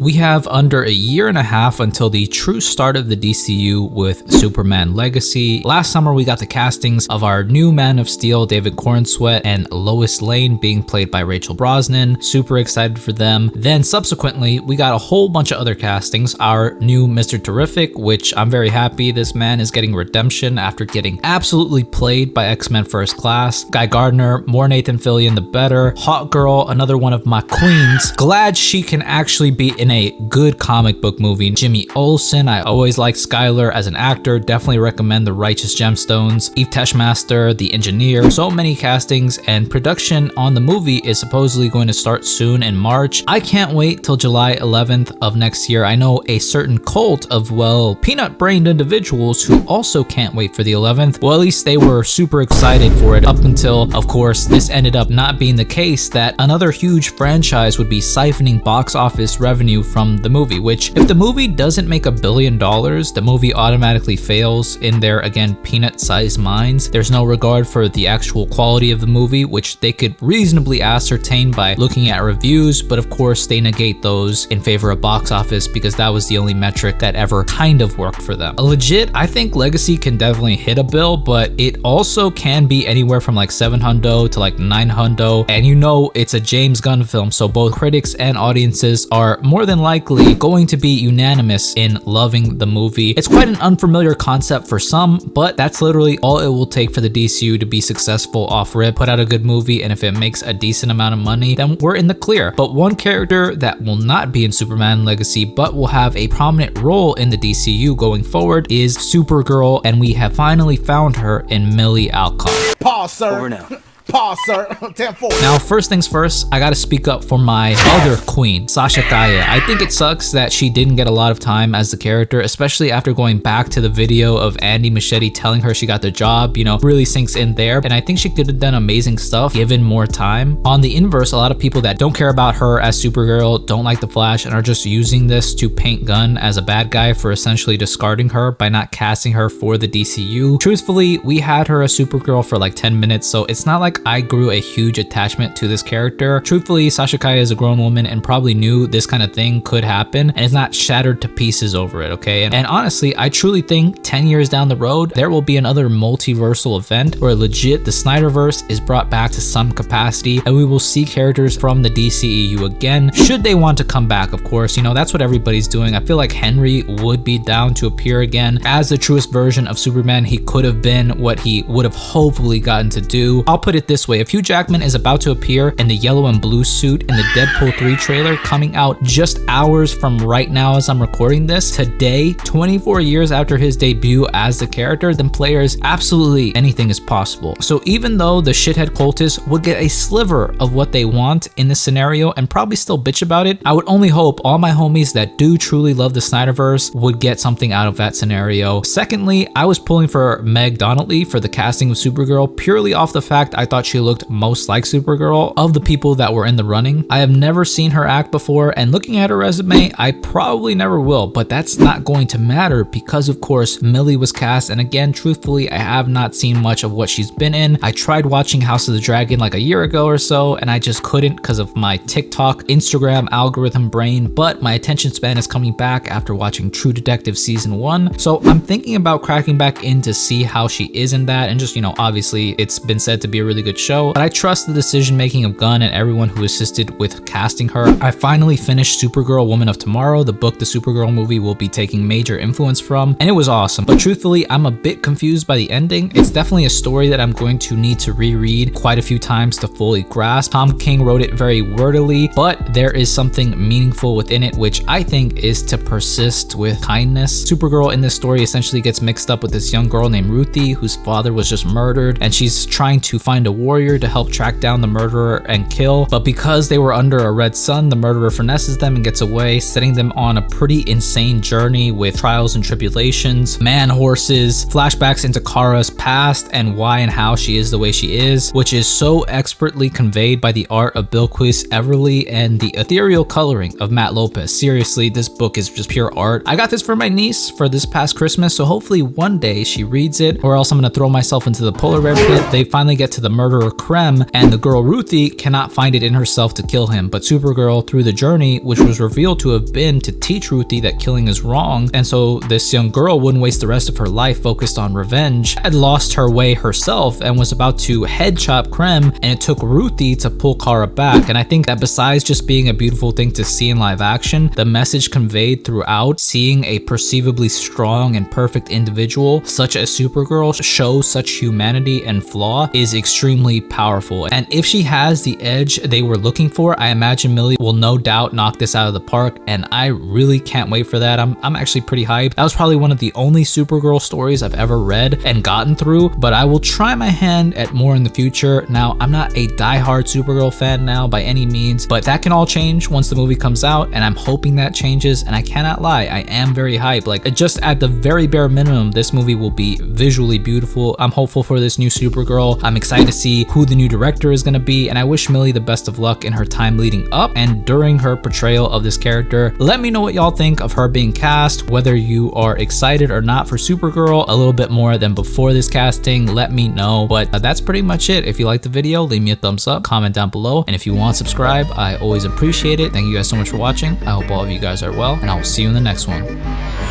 we have under a year and a half until the true start of the DCU with Superman Legacy. Last summer, we got the castings of our new Man of Steel, David Cornsweet, and Lois Lane being played by Rachel Brosnahan. Super excited for them. Then subsequently, we got a whole bunch of other castings. Our new Mr. Terrific, which I'm very happy this man is getting redemption after getting absolutely played by X-Men First Class. Guy Gardner, more Nathan Fillion the better. Hot Girl, another one of my queens. Glad she can actually be in a good comic book movie. Jimmy Olsen, I always liked Skylar as an actor. Definitely recommend The Righteous Gemstones. Eve Teschmaster, The Engineer. So many castings, and production on the movie is supposedly going to start soon in March. I can't wait till July 11th of next year. I know a certain cult of, well, peanut-brained individuals who also can't wait for the 11th. Well, at least they were super excited for it up until, of course, this ended up not being the case, that another huge franchise would be siphoning box office revenue from the movie, which if the movie doesn't make $1 billion, the movie automatically fails in their, again, peanut-sized minds. There's no regard for the actual quality of the movie, which they could reasonably ascertain by looking at reviews, but of course they negate those in favor of box office because that was the only metric that ever kind of worked for them. Legit, I think Legacy can definitely hit $1 billion, but it also can be anywhere from like $700 to like $900, and you know it's a James Gunn film, so both critics and audiences are more than likely going to be unanimous in loving the movie. It's quite an unfamiliar concept for some, but that's literally all it will take for the DCU to be successful off rip. Put out a good movie, and if it makes a decent amount of money, then we're in the clear. But one character that will not be in Superman Legacy but will have a prominent role in the DCU going forward is Supergirl, and we have finally found her in Millie Alcock. Pause, sir. Over now. Pause, sir. 10-4. Now, first things first, I gotta speak up for my other queen, Sasha Calle. I think it sucks that she didn't get a lot of time as the character, especially after going back to the video of Andy Muschietti telling her she got the job, you know, really sinks in there. And I think she could have done amazing stuff given more time. On the inverse, a lot of people that don't care about her as Supergirl, don't like The Flash, and are just using this to paint Gunn as a bad guy for essentially discarding her by not casting her for the DCU. Truthfully, we had her as Supergirl for like 10 minutes, so it's not like I grew a huge attachment to this character. Truthfully, Sasha Calle is a grown woman and probably knew this kind of thing could happen and is not shattered to pieces over it, okay? And honestly, I truly think 10 years down the road, there will be another multiversal event where legit the Snyderverse is brought back to some capacity and we will see characters from the DCEU again, should they want to come back, of course. You know, that's what everybody's doing. I feel like Henry would be down to appear again as the truest version of Superman he could have been, what he would have hopefully gotten to do. I'll put it this way, if Hugh Jackman is about to appear in the yellow and blue suit in the Deadpool 3 trailer coming out just hours from right now as I'm recording this, today, 24 years after his debut as the character, then players, absolutely anything is possible. So even though the shithead cultists would get a sliver of what they want in this scenario and probably still bitch about it, I would only hope all my homies that do truly love the Snyderverse would get something out of that scenario. Secondly, I was pulling for Meg Donnelly for the casting of Supergirl purely off the fact I thought she looked most like Supergirl of the people that were in the running. I have never seen her act before, and looking at her resume, I probably never will, but that's not going to matter because of course Millie was cast, and again, truthfully, I have not seen much of what she's been in. I tried watching House of the Dragon like a year ago or so, and I just couldn't because of my TikTok, Instagram algorithm brain, but my attention span is coming back after watching True Detective Season 1, so I'm thinking about cracking back in to see how she is in that, and just, you know, obviously it's been said to be a really good show, but I trust the decision making of Gunn and everyone who assisted with casting her. I finally finished Supergirl Woman of Tomorrow, the book the Supergirl movie will be taking major influence from, and it was awesome, but truthfully, I'm a bit confused by the ending. It's definitely a story that I'm going to need to reread quite a few times to fully grasp. Tom King wrote it very wordily, but there is something meaningful within it, which I think is to persist with kindness. Supergirl in this story essentially gets mixed up with this young girl named Ruthie, whose father was just murdered, and she's trying to find a warrior to help track down the murderer and kill, but because they were under a red sun, the murderer finesses them and gets away, setting them on a pretty insane journey with trials and tribulations, man horses, flashbacks into Kara's past and why and how she is the way she is, which is so expertly conveyed by the art of Bilquis Everly and the ethereal coloring of Matt Lopez. Seriously, this book is just pure art. I got this for my niece for this past Christmas, so hopefully one day she reads it, or else I'm gonna throw myself into the polar bear pit. They finally get to the murderer Krem, and the girl Ruthie cannot find it in herself to kill him. But Supergirl, through the journey, which was revealed to have been to teach Ruthie that killing is wrong, and so this young girl wouldn't waste the rest of her life focused on revenge, had lost her way herself and was about to head chop Krem, and it took Ruthie to pull Kara back. And I think that besides just being a beautiful thing to see in live action, the message conveyed throughout, seeing a perceivably strong and perfect individual such as Supergirl show such humanity and flaw, is extremely powerful. And if she has the edge they were looking for, I imagine Millie will no doubt knock this out of the park, and I really can't wait for that. I'm actually pretty hyped. That was probably one of the only Supergirl stories I've ever read and gotten through, but I will try my hand at more in the future. Now, I'm not a diehard Supergirl fan now by any means, but that can all change once the movie comes out, and I'm hoping that changes. And I cannot lie, I am very hyped. Like, just at the very bare minimum, this movie will be visually beautiful. I'm hopeful for this new Supergirl. I'm excited to see who the new director is going to be, and I wish Millie the best of luck in her time leading up and during her portrayal of this character. Let me know what y'all think of her being cast, whether you are excited or not for Supergirl a little bit more than before this casting. Let me know. But that's pretty much it. If you liked the video, leave me a thumbs up, comment down below, and if you want to subscribe, I always appreciate it. Thank you guys so much for watching. I hope all of you guys are well, and I will see you in the next one.